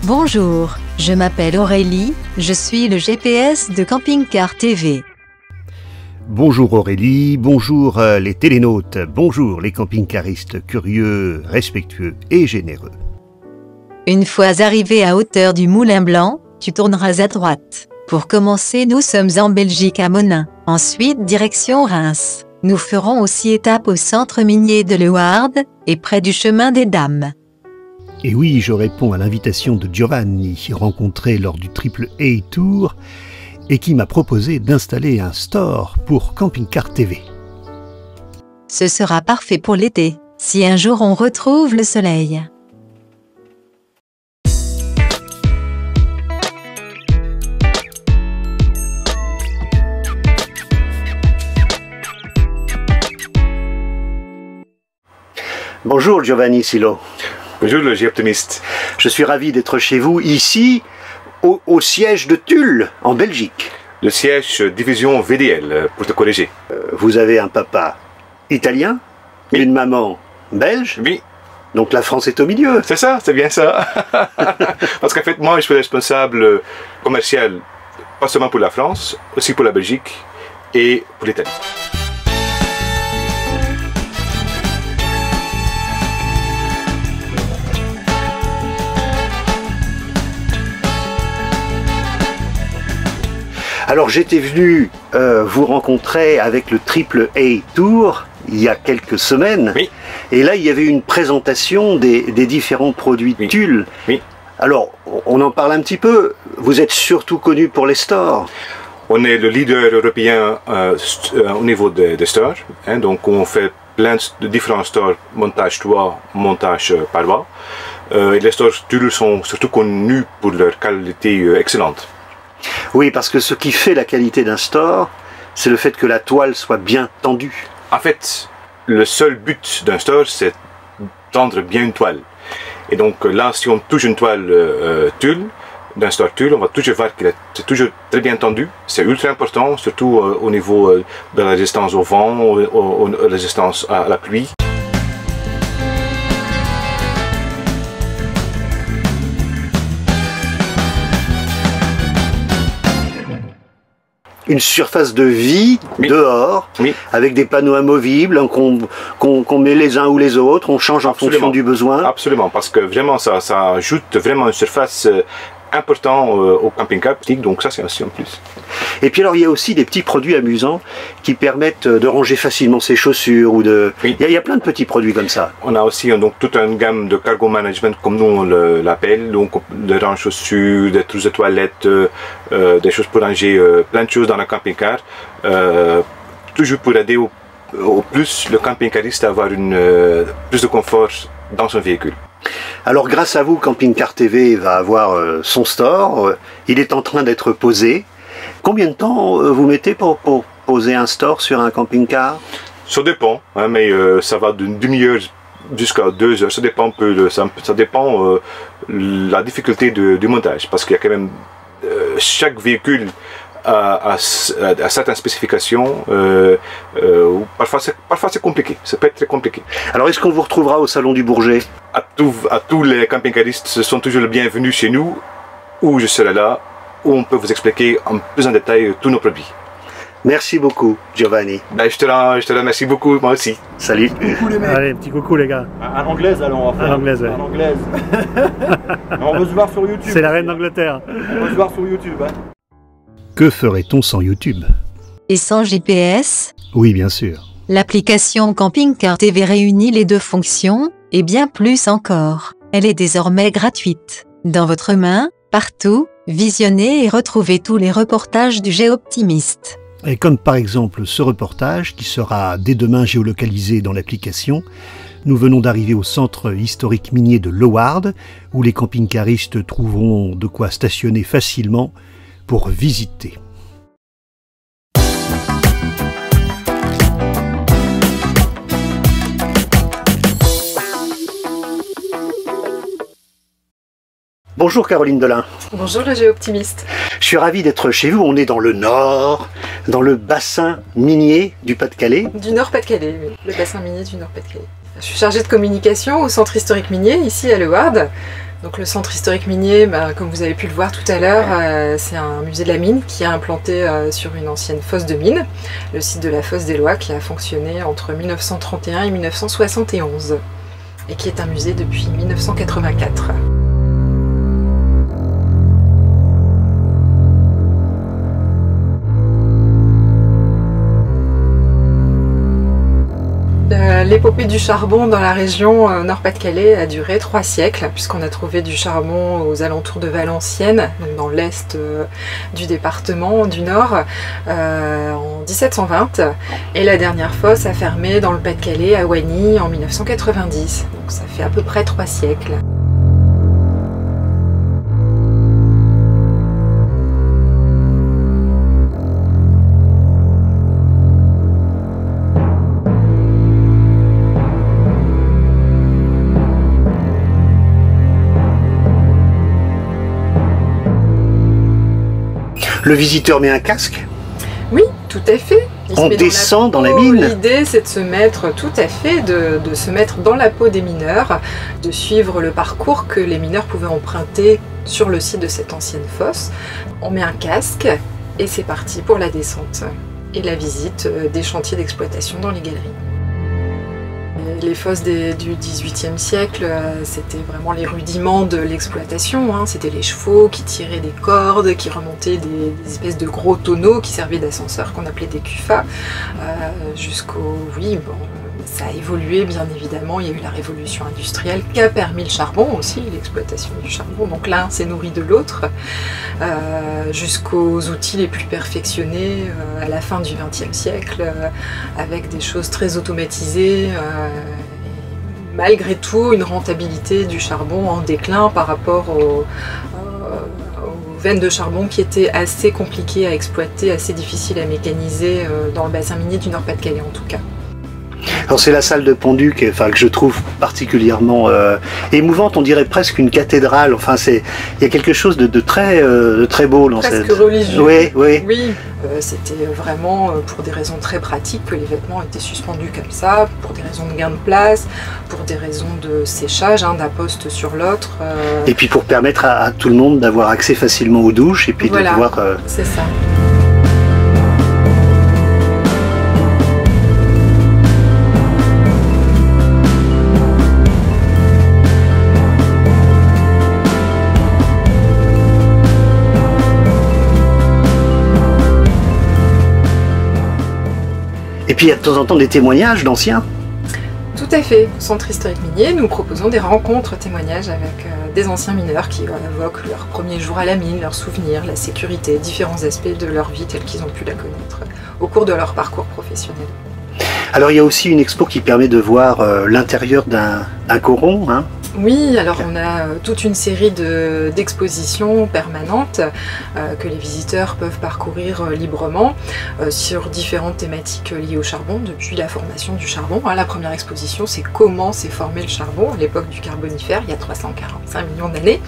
Bonjour, je m'appelle Aurélie, je suis le GPS de Camping Car TV. Bonjour Aurélie, bonjour les télénautes, bonjour les camping-caristes curieux, respectueux et généreux. Une fois arrivé à hauteur du Moulin Blanc, tu tourneras à droite. Pour commencer, nous sommes en Belgique à Monin. Ensuite, direction Reims. Nous ferons aussi étape au centre minier de Leeuwarden et près du chemin des Dames. Et oui, je réponds à l'invitation de Giovanni, rencontré lors du Triple A Tour, et qui m'a proposé d'installer un store pour Camping Car TV. Ce sera parfait pour l'été, si un jour on retrouve le soleil. Bonjour Giovanni Silo. Bonjour le G-Optimiste. Je suis ravi d'être chez vous, ici, au siège de Tulle, en Belgique. Le siège division VDL, pour te corriger. Vous avez un papa italien, oui. Une maman belge. Oui. Donc la France est au milieu. C'est ça, c'est bien ça. Parce qu'en fait, moi, je suis responsable commercial, pas seulement pour la France, aussi pour la Belgique et pour l'Italie. Alors j'étais venu vous rencontrer avec le Triple A Tour il y a quelques semaines. Oui. Et là il y avait une présentation des différents produits de Tulle. Oui. Alors on en parle un petit peu. Vous êtes surtout connu pour les stores. On est le leader européen au niveau des stores. Hein, donc on fait plein de différents stores, montage toit, montage parois. Et les stores Tulle sont surtout connus pour leur qualité excellente. Oui, parce que ce qui fait la qualité d'un store, c'est le fait que la toile soit bien tendue. En fait, le seul but d'un store, c'est tendre bien une toile. Et donc là, si on touche une toile Tulle, d'un store Tulle, on va toujours voir qu'elle est toujours très bien tendue. C'est ultra important, surtout au niveau de la résistance au vent, la résistance à la pluie. Une surface de vie dehors, avec des panneaux amovibles qu'on met les uns ou les autres, on change en fonction du besoin. Absolument, parce que vraiment ça ajoute vraiment une surface importante au camping-car, donc ça c'est aussi en plus. Et puis alors il y a aussi des petits produits amusants qui permettent de ranger facilement ses chaussures ou de. Il y a plein de petits produits comme ça. On a aussi donc toute une gamme de cargo management comme nous on l'appelle, donc des ranges chaussures, des trousses de toilettes, des choses pour ranger plein de choses dans le camping-car, toujours pour aider au plus le camping-cariste à avoir plus de confort dans son véhicule. Alors grâce à vous, Camping Car TV va avoir son store, il est en train d'être posé. Combien de temps vous mettez pour poser un store sur un camping-car? Ça dépend, hein, mais ça va d'une demi-heure jusqu'à 2 heures, ça dépend ça dépend la difficulté du montage, parce qu'il y a quand même chaque véhicule à certaines spécifications, parfois c'est compliqué, ça peut être très compliqué. Alors est-ce qu'on vous retrouvera au Salon du Bourget? À tous les camping-caristes sont toujours les bienvenus chez nous, où je serai là, où on peut vous expliquer en plus en détail tous nos produits. Merci beaucoup Giovanni. Ben, je te remercie beaucoup, moi aussi. Salut. Coucou les mecs. Allez, petit coucou les gars. À l'anglaise alors on va faire. À l'anglaise, ouais. À l'anglaise. On veut se voir sur YouTube. C'est la reine d'Angleterre. On veut se voir sur YouTube. Hein. Que ferait-on sans YouTube? Et sans GPS? Oui, bien sûr. L'application Camping Car TV réunit les deux fonctions, et bien plus encore. Elle est désormais gratuite. Dans votre main, partout, visionnez et retrouvez tous les reportages du G-Optimiste. Et comme par exemple ce reportage qui sera dès demain géolocalisé dans l'application. Nous venons d'arriver au centre historique minier de Leeuwarden, où les camping-caristes trouveront de quoi stationner facilement pour visiter. Bonjour Caroline Delin. Bonjour le G-Optimiste. Je suis ravi d'être chez vous. On est dans le nord, dans le bassin minier du Pas-de-Calais. Du Nord-Pas-de-Calais, oui. Le bassin minier du Nord-Pas-de-Calais. Je suis chargée de communication au centre historique minier, ici à Leeuwarden. Donc le centre historique minier, comme vous avez pu le voir tout à l'heure, c'est un musée de la mine qui est implanté sur une ancienne fosse de mine, le site de la fosse des Lois, qui a fonctionné entre 1931 et 1971 et qui est un musée depuis 1984. L'épopée du charbon dans la région Nord-Pas-de-Calais a duré 3 siècles, puisqu'on a trouvé du charbon aux alentours de Valenciennes, donc dans l'est du département du Nord, en 1720. Et la dernière fosse a fermé dans le Pas-de-Calais, à Wagny, en 1990. Donc ça fait à peu près 3 siècles. Le visiteur met un casque? Oui, tout à fait. On descend dans la mine. L'idée, c'est de se mettre, tout à fait, de se mettre dans la peau des mineurs, de suivre le parcours que les mineurs pouvaient emprunter sur le site de cette ancienne fosse. On met un casque et c'est parti pour la descente et la visite des chantiers d'exploitation dans les galeries. Les fosses du XVIIIe siècle, c'était vraiment les rudiments de l'exploitation. C'était les chevaux qui tiraient des cordes, qui remontaient des espèces de gros tonneaux qui servaient d'ascenseurs qu'on appelait des cuffas, jusqu'au... Oui, bon, ça a évolué bien évidemment, il y a eu la révolution industrielle qui a permis le charbon aussi, l'exploitation du charbon. Donc l'un s'est nourri de l'autre, jusqu'aux outils les plus perfectionnés à la fin du XXe siècle, avec des choses très automatisées. Malgré tout, une rentabilité du charbon en déclin par rapport aux veines de charbon qui étaient assez compliquées à exploiter, assez difficiles à mécaniser dans le bassin minier du Nord-Pas-de-Calais en tout cas. Alors c'est la salle de pendu que je trouve particulièrement émouvante, on dirait presque une cathédrale. Enfin, il y a quelque chose de très beau dans presque cette... religieux. Oui, oui. Oui, c'était vraiment pour des raisons très pratiques que les vêtements étaient suspendus comme ça, pour des raisons de gain de place, pour des raisons de séchage d'un poste sur l'autre. Et puis pour permettre à tout le monde d'avoir accès facilement aux douches et puis voilà, de pouvoir... c'est ça. Et puis il y a de temps en temps des témoignages d'anciens. Tout à fait. Au Centre historique minier, nous proposons des rencontres témoignages avec des anciens mineurs qui évoquent leur premier jour à la mine, leurs souvenirs, la sécurité, différents aspects de leur vie tels qu'ils ont pu la connaître au cours de leur parcours professionnel. Alors il y a aussi une expo qui permet de voir l'intérieur d'un coron. Oui, alors on a toute une série d'expositions permanentes que les visiteurs peuvent parcourir librement sur différentes thématiques liées au charbon, depuis la formation du charbon. La première exposition, c'est comment s'est formé le charbon à l'époque du Carbonifère, il y a 345 millions d'années,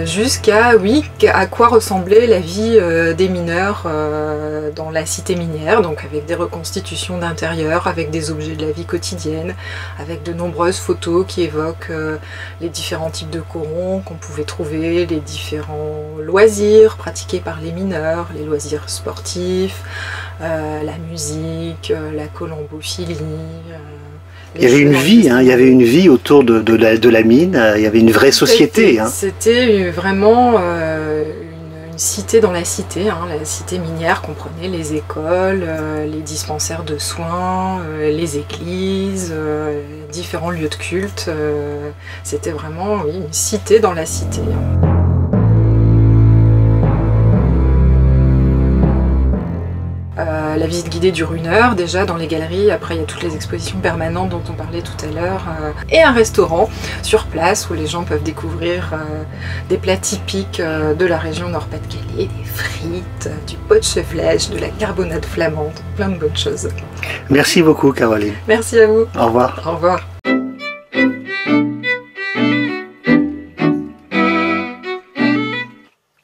jusqu'à, oui, à quoi ressemblait la vie des mineurs dans la cité minière, donc avec des reconstitutions d'intérieur, avec des objets de la vie quotidienne, avec de nombreuses photos qui évoquent les différents types de corons qu'on pouvait trouver, les différents loisirs pratiqués par les mineurs, les loisirs sportifs, la musique, la colombophilie. Il y avait une vie, il y avait une vie autour de la mine, il y avait une vraie société. C'était vraiment une cité dans la cité, la cité minière comprenait les écoles, les dispensaires de soins, les églises, différents lieux de culte. C'était vraiment une cité dans la cité. La visite guidée dure 1 heure déjà dans les galeries, après il y a toutes les expositions permanentes dont on parlait tout à l'heure, et un restaurant sur place où les gens peuvent découvrir des plats typiques de la région Nord-Pas-de-Calais, des frites, du pochevlèche, de la carbonade flamande, plein de bonnes choses. Merci beaucoup Caroline. Merci à vous. Au revoir. Au revoir.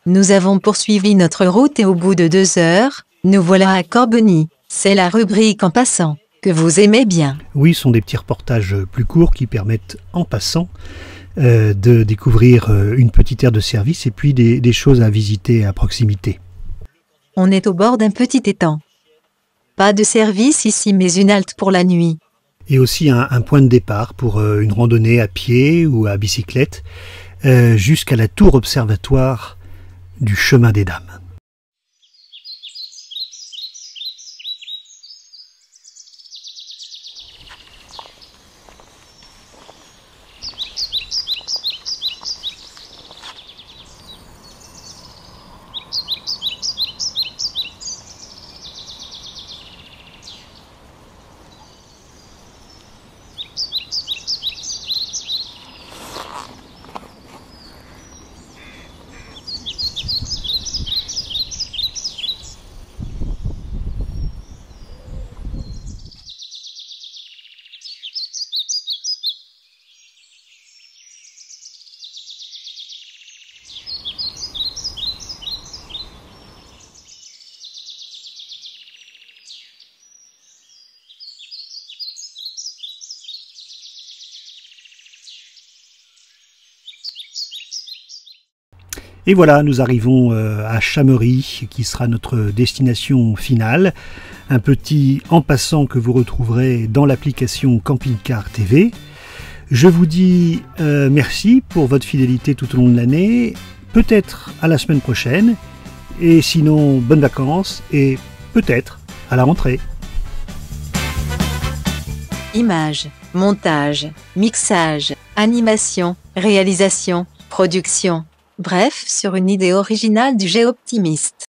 Nous avons poursuivi notre route et au bout de 2 heures, nous voilà à Corbeny. C'est la rubrique En passant, que vous aimez bien. Oui, ce sont des petits reportages plus courts qui permettent, en passant, de découvrir une petite aire de service et puis des choses à visiter à proximité. On est au bord d'un petit étang. Pas de service ici, mais une halte pour la nuit. Et aussi un point de départ pour une randonnée à pied ou à bicyclette jusqu'à la tour observatoire du Chemin des Dames. Et voilà, nous arrivons à Chamery, qui sera notre destination finale. Un petit en passant que vous retrouverez dans l'application Camping Car TV. Je vous dis merci pour votre fidélité tout au long de l'année. Peut-être à la semaine prochaine. Et sinon, bonnes vacances et peut-être à la rentrée. Images, montage, mixage, animation, réalisation, production. Bref, sur une idée originale du Géoptimiste.